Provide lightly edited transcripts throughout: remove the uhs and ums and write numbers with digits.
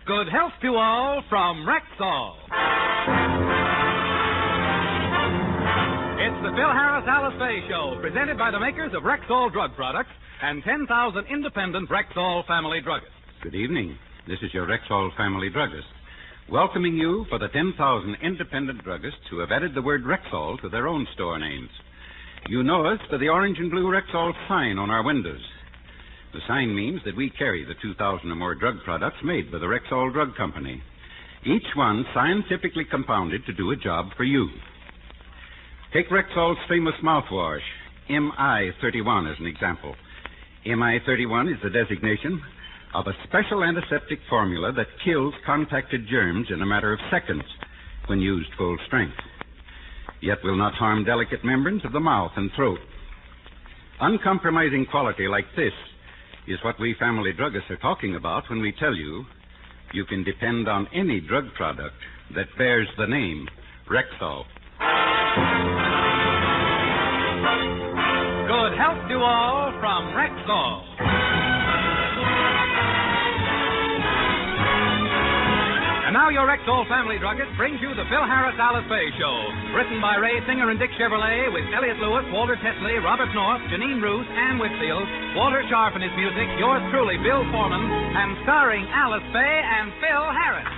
Good health to all from Rexall. It's the Phil Harris Alice Faye Show, presented by the makers of Rexall drug products and 10,000 independent Rexall family druggists. Good evening. This is your Rexall family druggist, welcoming you for the 10,000 independent druggists who have added the word Rexall to their own store names. You know us for the orange and blue Rexall sign on our windows. The sign means that we carry the 2,000 or more drug products made by the Rexall Drug Company, each one scientifically compounded to do a job for you. Take Rexall's famous mouthwash, MI31, as an example. MI31 is the designation of a special antiseptic formula that kills contacted germs in a matter of seconds when used full strength, yet will not harm delicate membranes of the mouth and throat. Uncompromising quality like this is what we family druggists are talking about when we tell you you can depend on any drug product that bears the name Rexall. Good health to all from Rexall. And now your Rexall family druggist brings you the Phil Harris Alice Faye Show. Written by Ray Singer and Dick Chevrolet, with Elliot Lewis, Walter Tetley, Robert North, Janine Roos, Ann Whitfield, Walter Sharp and his music, yours truly, Bill Foreman, and starring Alice Faye and Phil Harris.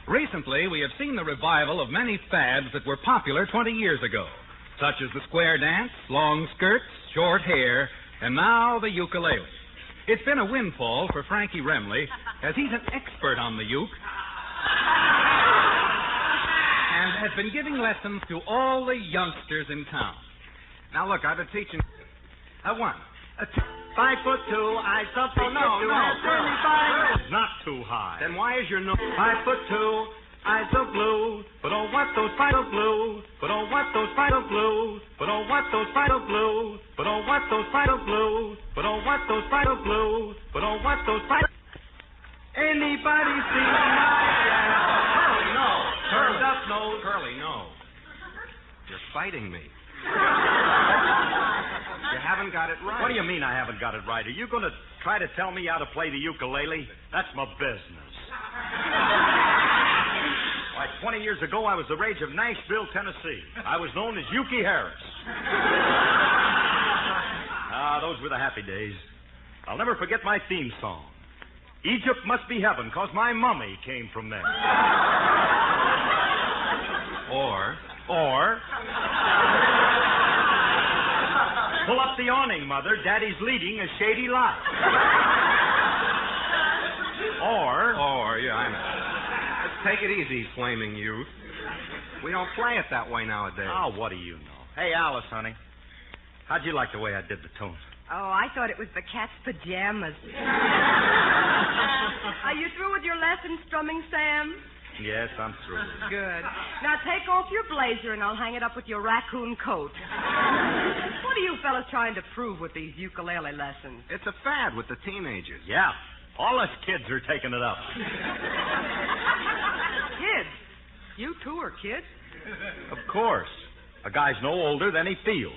Recently, we have seen the revival of many fads that were popular 20 years ago, such as the square dance, long skirts, short hair, and now the ukulele. It's been a windfall for Frankie Remley, as he's an expert on the uke and has been giving lessons to all the youngsters in town. Now, look, I've been teaching a 1, a 2, 5'2", eyes up. Oh, no, Not too high. Then why is your nose 5'2", eyes are blue, but oh, what those fight of blue, but oh, what those fight of blue, but oh, what those fight of blue, but oh, what those fight of blue, but oh, what those fight of blue, but oh, what those fight. Anybody see Curly, no. Turned up nose. Curly, no. You're fighting me. You haven't got it right. What do you mean I haven't got it right? Are you going to try to tell me how to play the ukulele? That's my business. Like 20 years ago, I was the rage of Nashville, Tennessee. I was known as Ukie Harris. Those were the happy days. I'll never forget my theme song. Egypt must be heaven, 'cause my mummy came from there. Or... Pull up the awning, Mother. Daddy's leading a shady life. Yeah, I know. Let's take it easy, flaming youth. We don't play it that way nowadays. Oh, what do you know? Hey, Alice, honey. How'd you like the way I did the tune? Oh, I thought it was the cat's pajamas. Are you through with your lesson, strumming, Sam? Yes, I'm through. Good. Now take off your blazer and I'll hang it up with your raccoon coat. What are you fellas trying to prove with these ukulele lessons? It's a fad with the teenagers. Yeah. All us kids are taking it up. Kids? You two are kids? Of course. A guy's no older than he feels.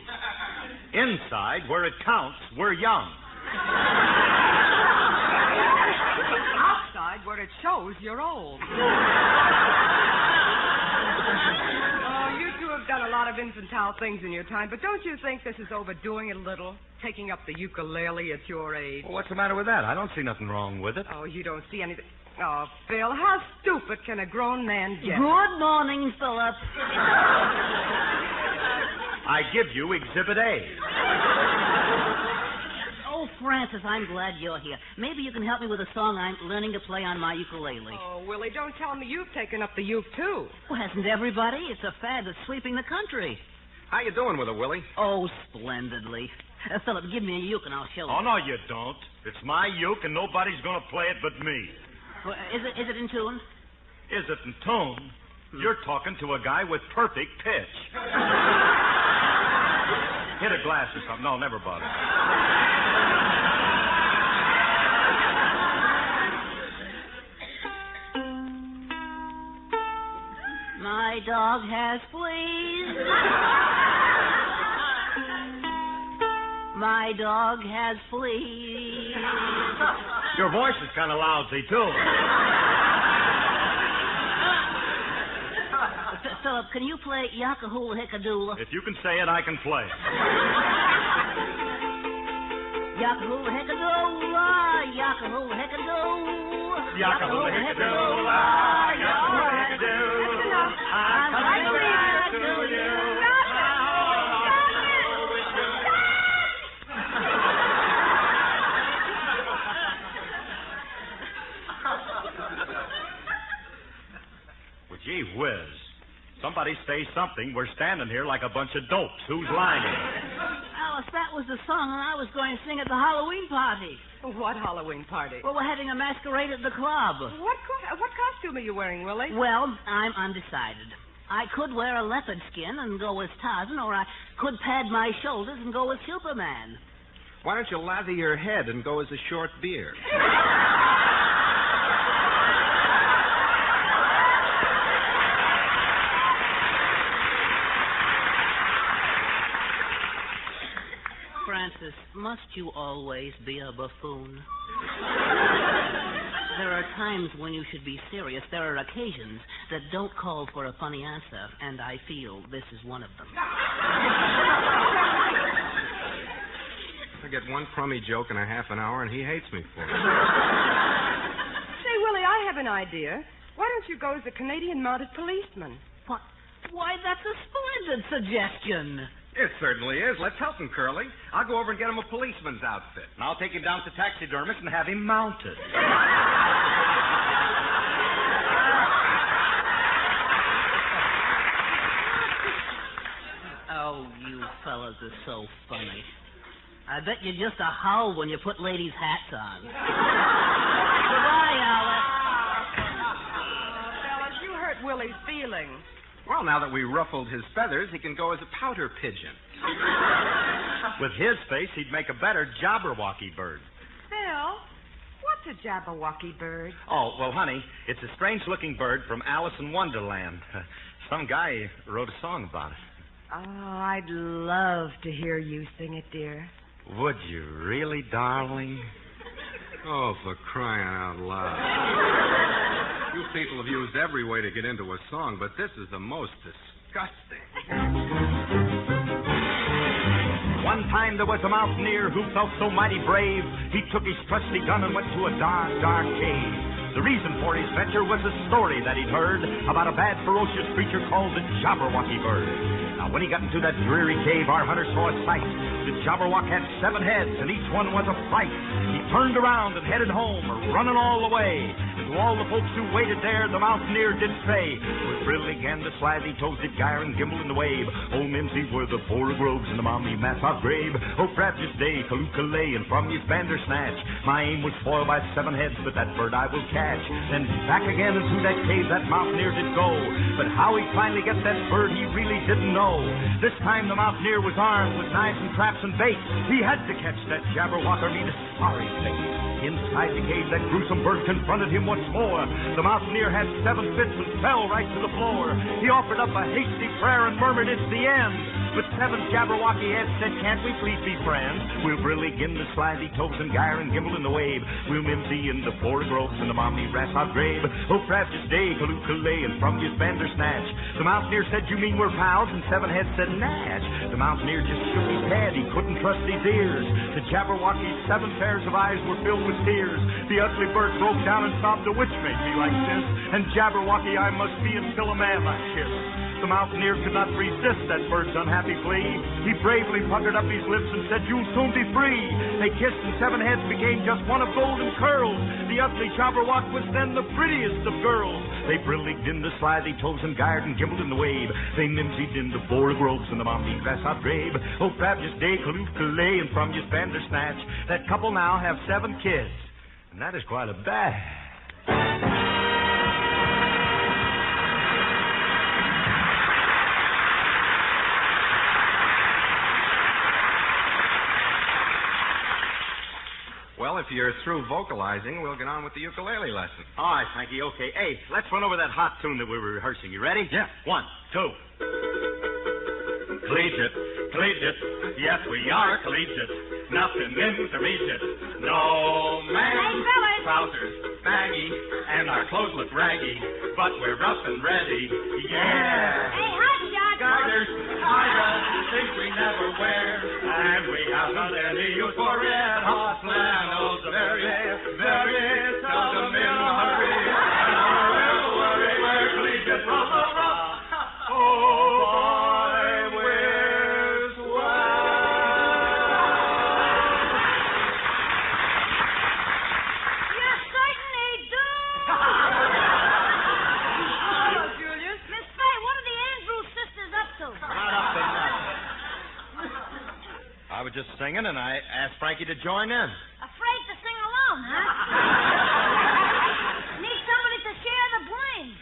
Inside, where it counts, we're young. Outside, where it shows you're old. Oh, you two have done a lot of infantile things in your time, but don't you think this is overdoing it a little? Taking up the ukulele at your age. Well, what's the matter with that? I don't see nothing wrong with it. Oh, you don't see anything. Oh, Phil, how stupid can a grown man get? Good morning, Philip. I give you Exhibit A. Oh, Francis, I'm glad you're here. Maybe you can help me with a song I'm learning to play on my ukulele. Oh, Willie, don't tell me you've taken up the uke, too. Well, hasn't everybody? It's a fad that's sweeping the country. How you doing with it, Willie? Oh, splendidly. Philip, give me a uke and I'll show you. Oh, no, you don't. It's my uke, and nobody's going to play it but me. Well, is it in tune? Is it in tune? You're talking to a guy with perfect pitch. Hit a glass or something. No, never bother. My My dog has fleas. My dog has fleas. Your voice is kind of lousy, too. Philip, can you play Yakahula Hickadoola? If you can say it, I can play. Yakahula Hickadoola, Yakahula Hickadoola. Yakahula Hickadoola, Yakahula Hickadoola. I'm coming back to you. Well, gee whiz. Somebody say something. We're standing here like a bunch of dopes. Who's lying? Alice, that was the song I was going to sing at the Halloween party. What Halloween party? Well, we're having a masquerade at the club. What costume are you wearing, Willie? Well, I'm undecided. I could wear a leopard skin and go as Tarzan, or I could pad my shoulders and go as Superman. Why don't you lather your head and go as a short beard? Francis, must you always be a buffoon? There are times when you should be serious. There are occasions that don't call for a funny answer, and I feel this is one of them. I get one crummy joke in a half an hour, and he hates me for it. Say, Willie, I have an idea. Why don't you go as a Canadian mounted policeman? What? Why, that's a splendid suggestion. It certainly is. Let's help him, Curly. I'll go over and get him a policeman's outfit. And I'll take him down to taxidermist and have him mounted. Oh, you fellas are so funny. I bet you're just a howl when you put ladies' hats on. Goodbye, Alice. Fellas, you hurt Willie's feelings. Well, now that we ruffled his feathers, he can go as a powder pigeon. With his face, he'd make a better Jabberwocky bird. Phil, what's a Jabberwocky bird? Oh, well, honey, it's a strange-looking bird from Alice in Wonderland. Some guy wrote a song about it. Oh, I'd love to hear you sing it, dear. Would you really, darling? Oh, for crying out loud. You people have used every way to get into a song, but this is the most disgusting. One time there was a mountaineer who felt so mighty brave, he took his trusty gun and went to a dark, dark cave. The reason for his venture was a story that he'd heard about a bad, ferocious creature called the Jabberwocky bird. Now, when he got into that dreary cave, our hunter saw a sight. The Jabberwock had 7 heads, and each one was a fright. He turned around and headed home, running all the way. And to all the folks who waited there, the mountaineer did say, with Brillig and the Slithy Toes did gyre and gimble in the wave. Oh, Mimsy were the 4 groves and the Mommy Massot grave. Oh, Frabjous Day, Ukelele, and from his Bandersnatch. My aim was spoiled by 7 heads, but that bird I will catch. Then back again into that cave that mountaineer did go. But how he finally get that bird, he really didn't know. This time the mountaineer was armed with knives and traps and bait. He had to catch that Jabberwock or meet a sorry fate. Inside the cave, that gruesome bird confronted him once more. The mountaineer had 7 fits and fell right to the floor. He offered up a hasty prayer and murmured, "It's the end." But 7 Jabberwocky heads said, "Can't we please be friends? We'll Brillig in the Slithy Toes and gyre and gimble in the wave. We'll Mimsy in the 4 groves and the Mommy Massot grave. Oh, Frabjous Day, Ukelele, and from his Bandersnatch." The mountaineer said, "You mean we're pals?" And 7 heads said, "Natch." The mountaineer just shook his head. He couldn't trust his ears. The Jabberwocky's 7 pairs of eyes were filled with tears. The ugly bird broke down and sobbed, "A witch made me like this, and Jabberwocky I must be until a man I kiss." The mountaineer could not resist that bird's unhappy plea. He bravely puckered up his lips and said, "You'll soon be free." They kissed and 7 heads became just one of golden curls. The ugly Jabberwock was then the prettiest of girls. They Brilligged in the Slithy Toes and gyred and gimbled in the wave. They Mimsied in the 4 groves and the Mommy Massot grave. Oh, Frabjous Day, Ukelele, and from his Bandersnatch. That couple now have 7 kids. And that is quite a bad. Well, if you're through vocalizing, we'll get on with the ukulele lesson. All right, Frankie, okay. Hey, let's run over that hot tune that we were rehearsing. You ready? Yeah. 1, 2. Collegiate, collegiate, yes, we are collegiate. Nothing intermediate. No man. Hey, fellas. Trousers baggy, and our clothes look raggy, but we're rough and ready. Yeah. Hey, hotshot. Garters, high things we never wear, and we haven't any use for red hot flannels. Very, very seldom in a hurry. Don't worry, we're collegiate. Oh, boy, we're You certainly do. Hello, Julius. Miss Faye, what are the Andrews sisters up to? Not up to nothing. I was just singing, and I asked Frankie to join in. Afraid to sing alone, huh? Need somebody to share the blame.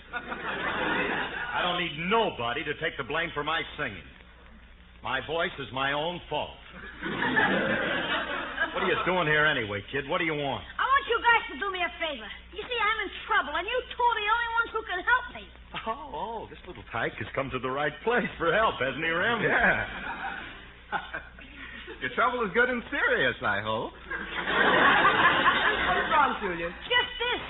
I don't need nobody to take the blame for my singing. My voice is my own fault. What are you doing here anyway, kid? What do you want? I want you guys to do me a favor. You see, I'm in trouble, and you two are the only ones who can help me. Oh, this little tyke has come to the right place for help, hasn't he, Rem? Yeah. Your trouble is good and serious, I hope. What's wrong, Julius? Just this.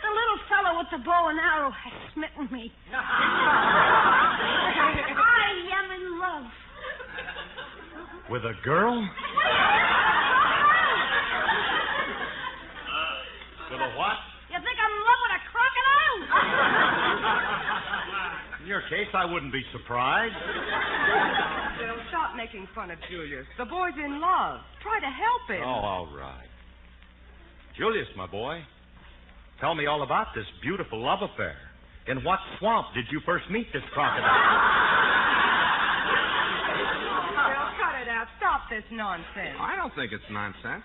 The little fellow with the bow and arrow has smitten me. I am in love. With a girl? With a what? You think I'm in love with a crocodile? In your case, I wouldn't be surprised. Bill, stop making fun of Julius. The boy's in love. Try to help him. Oh, all right. Julius, my boy, tell me all about this beautiful love affair. In what swamp did you first meet this crocodile? Bill, cut it out. Stop this nonsense. I don't think it's nonsense.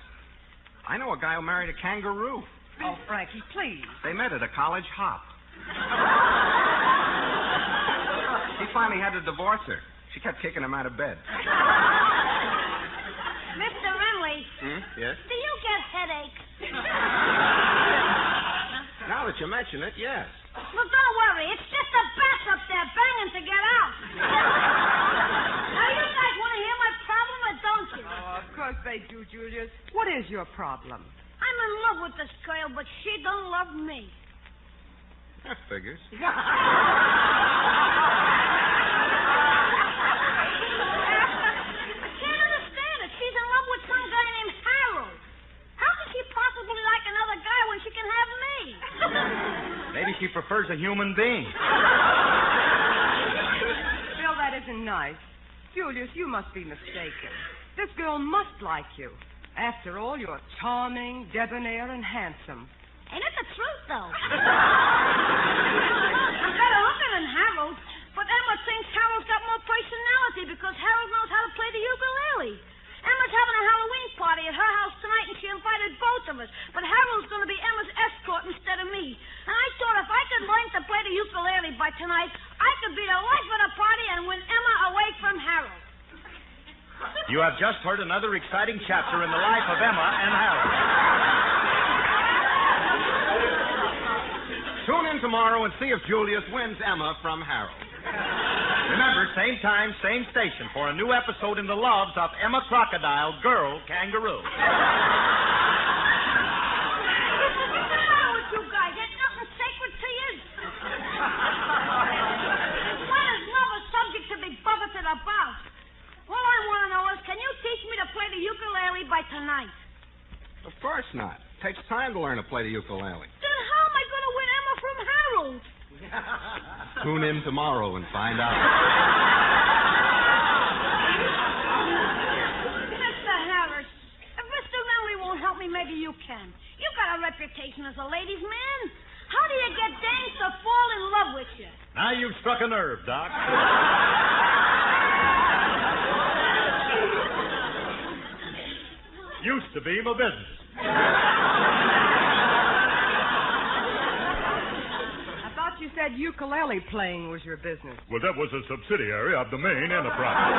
I know a guy who married a kangaroo. Oh, Frankie, please. They met at a college hop. He finally had to divorce her. She kept kicking him out of bed. Mr. Remley, Yes? do you get headaches? Now that you mention it, yes. Well, don't worry. It's just the bats up there banging to get out. Now, you guys want to hear my problem or don't you? Oh, of course they do, Julius. What is your problem? I'm in love with this girl, but she don't love me. That figures. I can't understand it. She's in love with some guy named Harold. How can she possibly like another guy when she can have me? Maybe she prefers a human being. Bill, that isn't nice. Julius, you must be mistaken. This girl must like you. After all, you're charming, debonair, and handsome. Ain't it the truth, though? I'm better looking than Harold, but Emma thinks Harold's got more personality because Harold knows how to play the ukulele. Emma's having a Halloween party at her house tonight, and she invited both of us. But Harold's going to be Emma's escort instead of me. And I thought if I could learn to play the ukulele by tonight, I could be the life of the party and win Emma away from Harold. You have just heard another exciting chapter in the life of Emma and Harold. Tune in tomorrow and see if Julius wins Emma from Harold. Remember, same time, same station for a new episode in the loves of Emma Crocodile, Girl Kangaroo. What's the matter with you guys? Ain't nothing sacred to you. When is love a subject to be buffeted about? All I want to know is, can you teach me to play the ukulele by tonight? Of course not. Takes time to learn to play the ukulele. Then how am I going to win Emma from Harold? Tune in tomorrow and find out. Mr. Harris, if Mr. Remley won't help me, maybe you can. You got a reputation as a ladies' man. How do you get dames to fall in love with you? Now you've struck a nerve, Doc. Used to be my business. I thought you said ukulele playing was your business. Well, that was a subsidiary of the main enterprise.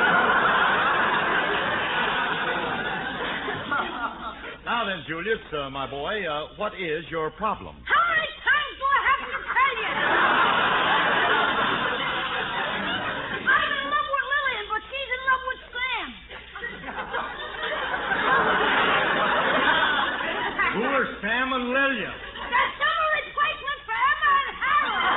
Now then, Julius, my boy, what is your problem? How many times do I have to tell you? I'm in love with Lillian, but she's in love with Sam. Who are Sam and Lillian? They're summer replacement for Emma and Harold.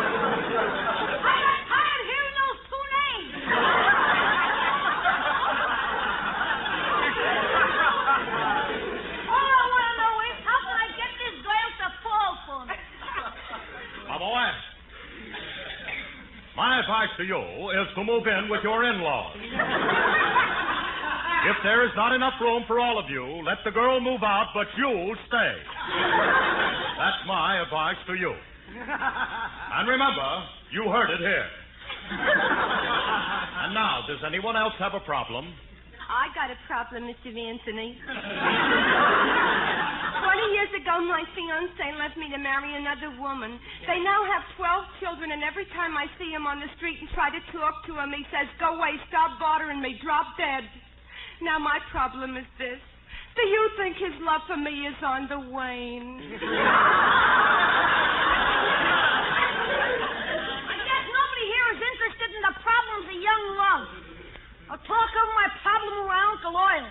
I got tired hearing those two names. All I want to know is how can I get this girl to fall for me? My boy, my advice to you is to move in with your in-laws. If there is not enough room for all of you, let the girl move out, but you stay. That's my advice to you. And remember, you heard it here. And now, does anyone else have a problem? I got a problem, Mr. Anthony. 20 years ago, my fiancé left me to marry another woman. They now have 12 children, and every time I see him on the street and try to talk to him, he says, "Go away, stop bothering me, drop dead." Now, my problem is this. Do you think his love for me is on the wane? I guess nobody here is interested in the problems of young love. I'll talk over my problem around Uncle Oil.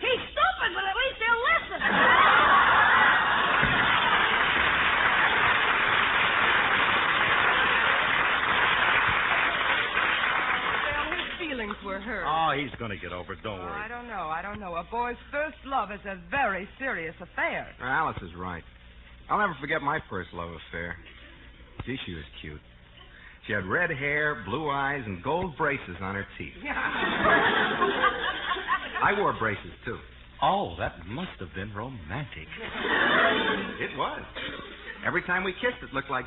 He's stupid, but at least he'll listen. Well, his feelings were hurt. Oh, he's going to get over it. Don't Oh, worry. I don't know. A boy's first love is a very serious affair. Alice is right. I'll never forget my first love affair. Gee, she was cute. She had red hair, blue eyes, and gold braces on her teeth. I wore braces, too. Oh, that must have been romantic. It was. Every time we kissed, it looked like...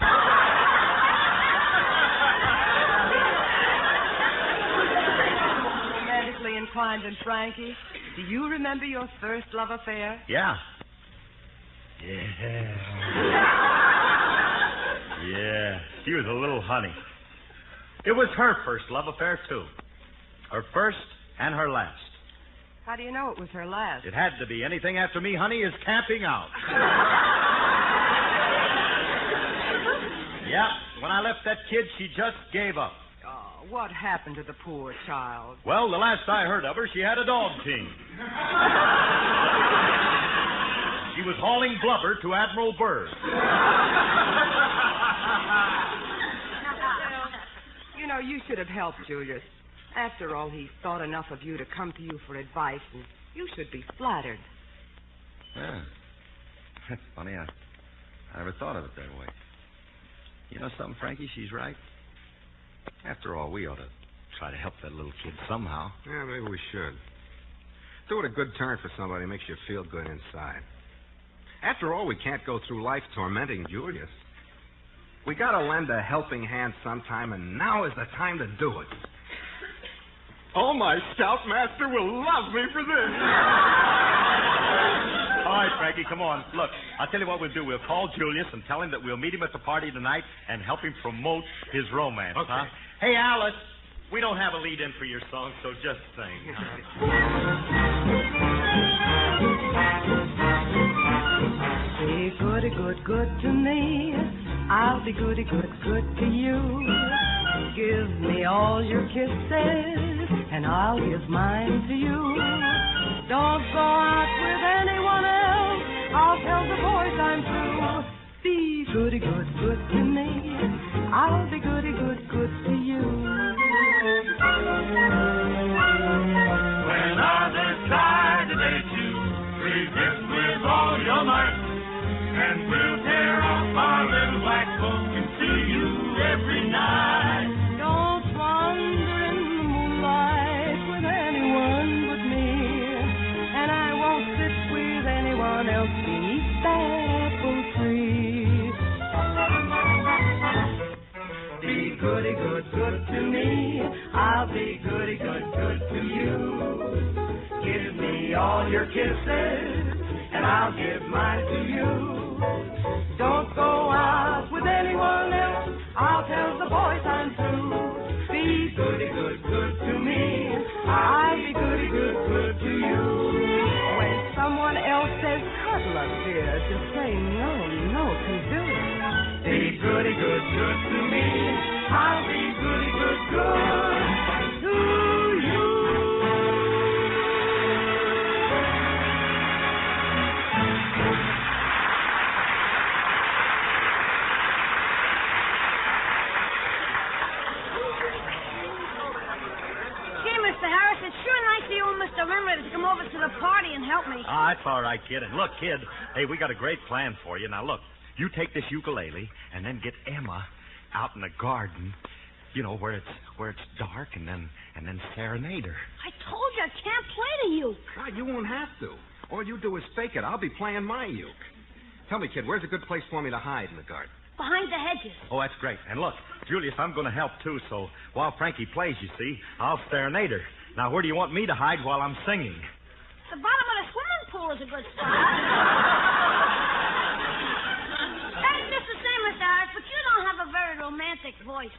Romantically inclined and Frankie, do you remember your first love affair? Yeah. Yeah. She was a little honey. It was her first love affair, too. Her first and her last. How do you know it was her last? It had to be. Anything after me, honey, is camping out. Yeah. When I left that kid, she just gave up. Oh, what happened to the poor child? Well, the last I heard of her, she had a dog team. She was hauling blubber to Admiral Byrd. You know, you should have helped Julius. After all, he thought enough of you to come to you for advice, and you should be flattered. Yeah. That's funny. I never thought of it that way. You know something, Frankie? She's right. After all, we ought to try to help that little kid somehow. Yeah, maybe we should. Doing a good turn for somebody makes you feel good inside. After all, we can't go through life tormenting Julius. We gotta lend a helping hand sometime, and now is the time to do it. Oh, my scoutmaster will love me for this. All right, Frankie, come on. Look, I'll tell you what we'll do. We'll call Julius and tell him that we'll meet him at the party tonight and help him promote his romance, Okay. huh? Hey, Alice, we don't have a lead-in for your song, so just sing. Be goody, good to me. I'll be goody, good to you. Give me all your kisses, and I'll give mine to you. Don't go out with anyone else. I'll tell the boys I'm through. Be goody, good to me. I'll be goody, good to you. When others try to date you, resist with all your might, and we'll tear off our little black book and see you every night. Don't wander in the moonlight with anyone but me, and I won't sit with anyone else beneath that apple tree. Be goody, good to me. I'll be goody, good to you. Give me all your kisses, and I'll give mine to you. Don't go out with anyone else. I'll tell the boys I'm through. good luck, dear. Just say no can do it. Be goody good to me. I'll be goody good to you. Gee, Mr. Harris, it's sure nice of you and Mr. Remley to come over to the party and help me. Ah, it's all right, kid. And look, kid, hey, we got a great plan for you. Now, look, you take this ukulele and then get Emma out in the garden, you know, where it's dark, and then serenade her. I told you I can't play the uke. God, you won't have to. All you do is fake it. I'll be playing my uke. Tell me, kid, where's a good place for me to hide in the garden? Behind the hedges. Oh, that's great. And look, Julius, I'm going to help, too, so while Frankie plays, you see, I'll serenade her. Now, where do you want me to hide while I'm singing? The bottom of the swimming pool is a good spot. That's just the same, Mr. Harris, but you don't have a very romantic voice.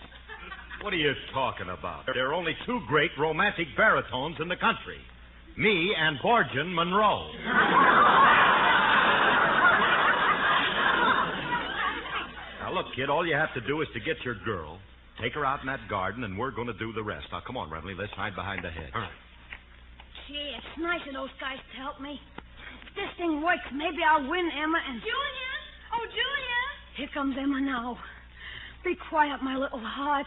What are you talking about? There are only two great romantic baritones in the country. Me and Borgian Monroe. Now, look, kid, all you have to do is to get your girl, take her out in that garden, and we're going to do the rest. Now, come on, Remley, let's hide behind the hedge. All right. Gee, it's nice of those guys to help me. If this thing works, maybe I'll win Emma and... Julius! Oh, Julius! Here comes Emma now. Be quiet, my little heart.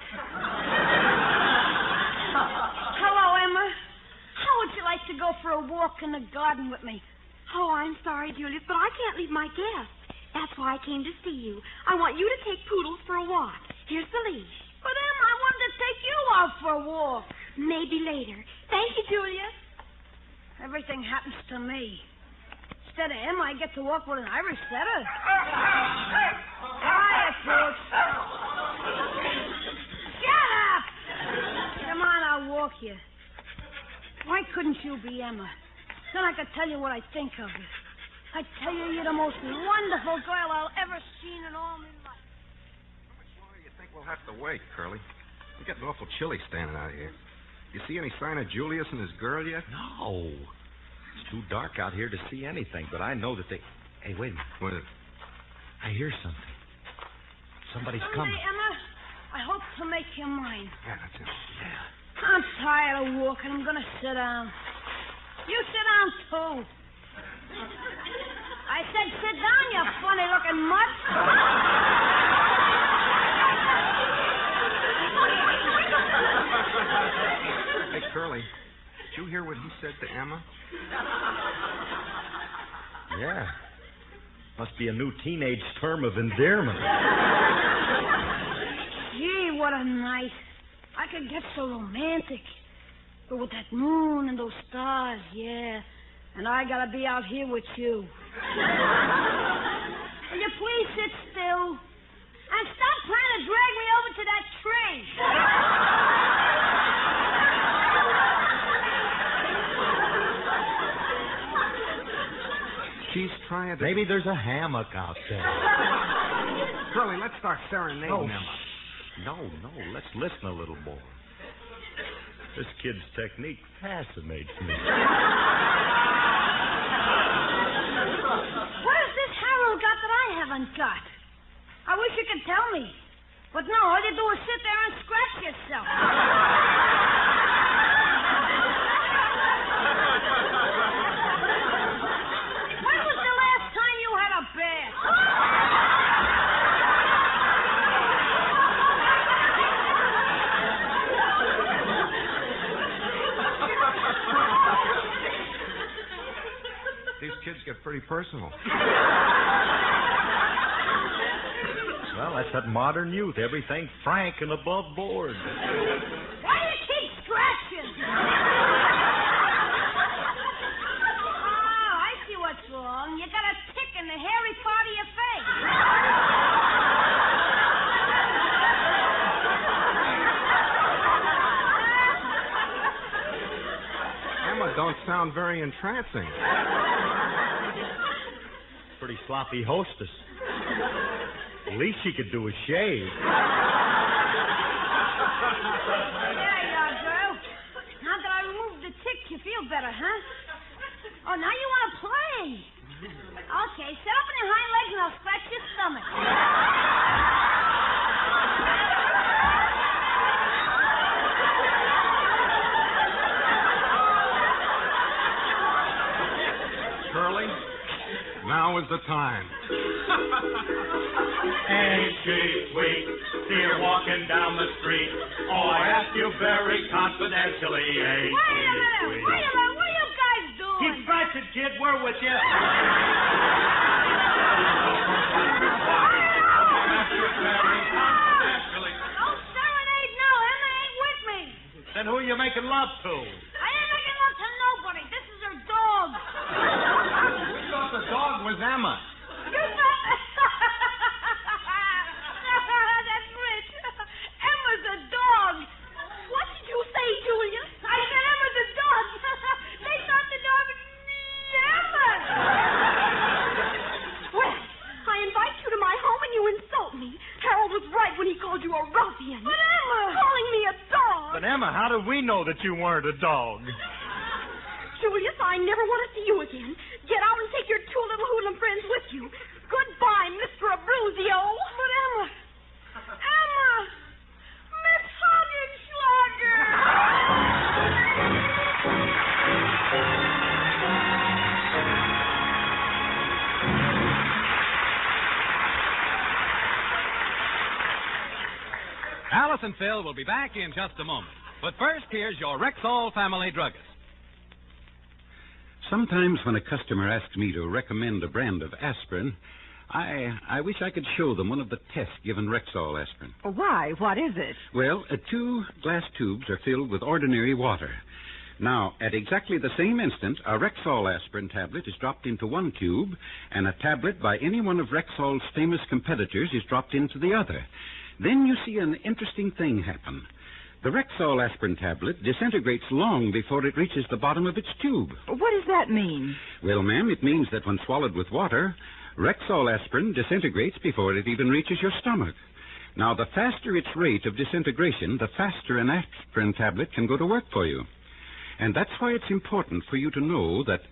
Hello, Emma. How would you like to go for a walk in the garden with me? Oh, I'm sorry, Julius, but I can't leave my guests. That's why I came to see you. I want you to take Poodles for a walk. Here's the leash. But, Emma, I wanted to take you out for a walk. Maybe later. Thank you, Julius. Everything happens to me. Instead of Emma, I get to walk with an Irish setter. Quiet, folks. Shut up! Come on, I'll walk you. Why couldn't you be Emma? Then I could tell you what I think of you. I tell you, you're the most wonderful girl I'll ever seen in all my life. How much longer do you think we'll have to wait, Curly? It's getting awful chilly standing out here. You see any sign of Julius and his girl yet? No. It's too dark out here to see anything, but I know that they... Hey, wait a minute. What is it? I hear something. Somebody's Someday, coming. Emma, I hope to make you mine. Yeah, that's it. Yeah. I'm tired of walking. I'm going to sit down. You sit down, too. I said sit down, you funny-looking mutt. Hey, Curly, did you hear what he said to Emma? Yeah. Must be a new teenage term of endearment. Gee, what a night. I could get so romantic. But with that moon and those stars, yeah. And I gotta be out here with you. Will you please sit still? And stop trying to drag me over to that tree. She's trying to... Maybe there's a hammock out there. Curly, let's start serenading Emma. No, let's listen a little more. This kid's technique fascinates me. What has this Harold got that I haven't got? I wish you could tell me. But no, all you do is sit there and scratch yourself. When was the last time you had a bath? These kids get pretty personal. Well, that's that modern youth. Everything frank and above board. Why do you keep scratching? Oh, I see what's wrong. You got a tick in the hairy part of your face. Emma don't sound very entrancing. Pretty sloppy hostess. The least she could do is shave. There you are, girl. Now that I removed the tick, you feel better, huh? Oh, now you want to play. I'll Okay, sit up on your hind legs and I'll scratch your stomach. Curly, now is the time. Ain't she sweet? See her walking down the street. Oh, I ask you very confidentially, ain't Wait a minute. What are you guys doing? Keep scratching, kid. We're with you. Don't serenade now. Emma ain't with me. Then who are you making love to? I ain't making love to nobody. This is her dog. We thought the dog was Emma. You thought... That's rich. Emma's a dog. What did you say, Julius? I said Emma's a dog. They thought the dog was Emma. Well, I invite you to my home and you insult me. Harold was right when he called you a ruffian. But Emma... Calling me a dog. But Emma, how did we know that you weren't a dog? Julius, I never want to see you again. Get out and take your two little hoodlum friends with you. Goodbye, Mr. Abruzio. But Emma... Miss Hoggenschlager! Alice and Phil will be back in just a moment. But first, here's your Rexall family druggist. Sometimes when a customer asks me to recommend a brand of aspirin, I wish I could show them one of the tests given Rexall aspirin. Why? What is it? Well, 2 glass tubes are filled with ordinary water. Now, at exactly the same instant, a Rexall aspirin tablet is dropped into one tube, and a tablet by any one of Rexall's famous competitors is dropped into the other. Then you see an interesting thing happen. The Rexall aspirin tablet disintegrates long before it reaches the bottom of its tube. What does that mean? Well, ma'am, it means that when swallowed with water, Rexall aspirin disintegrates before it even reaches your stomach. Now, the faster its rate of disintegration, the faster an aspirin tablet can go to work for you. And that's why it's important for you to know that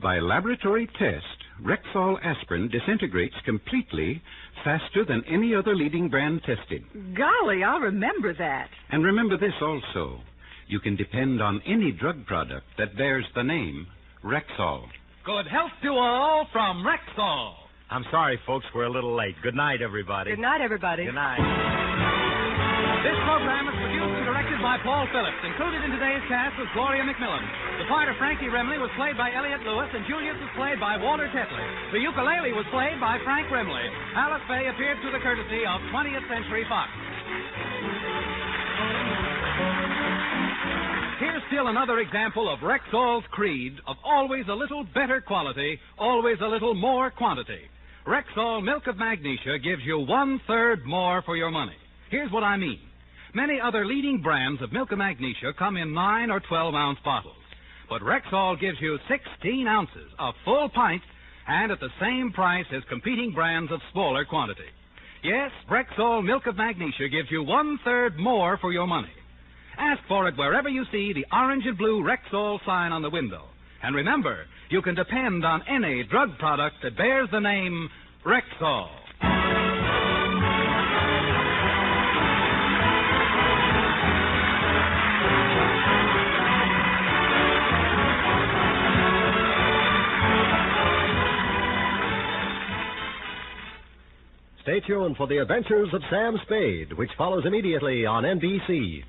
by laboratory test, Rexall aspirin disintegrates completely faster than any other leading brand tested. Golly, I'll remember that. And remember this also. You can depend on any drug product that bears the name Rexall. Good health to all from Rexall. I'm sorry, folks, we're a little late. Good night, everybody. Good night, everybody. Good night. This program is produced and directed by Paul Phillips. Included in today's cast was Gloria McMillan. The part of Frankie Remley was played by Elliot Lewis, and Julius was played by Walter Tetley. The ukulele was played by Frank Remley. Alice Faye appeared through the courtesy of 20th Century Fox. Here's still another example of Rexall's creed of always a little better quality, always a little more quantity. Rexall Milk of Magnesia gives you 1/3 more for your money. Here's what I mean. Many other leading brands of Milk of Magnesia come in 9 or 12-ounce bottles. But Rexall gives you 16 ounces, a full pint, and at the same price as competing brands of smaller quantity. Yes, Rexall Milk of Magnesia gives you 1/3 more for your money. Ask for it wherever you see the orange and blue Rexall sign on the window. And remember, you can depend on any drug product that bears the name Rexall. Stay tuned for the Adventures of Sam Spade, which follows immediately on NBC.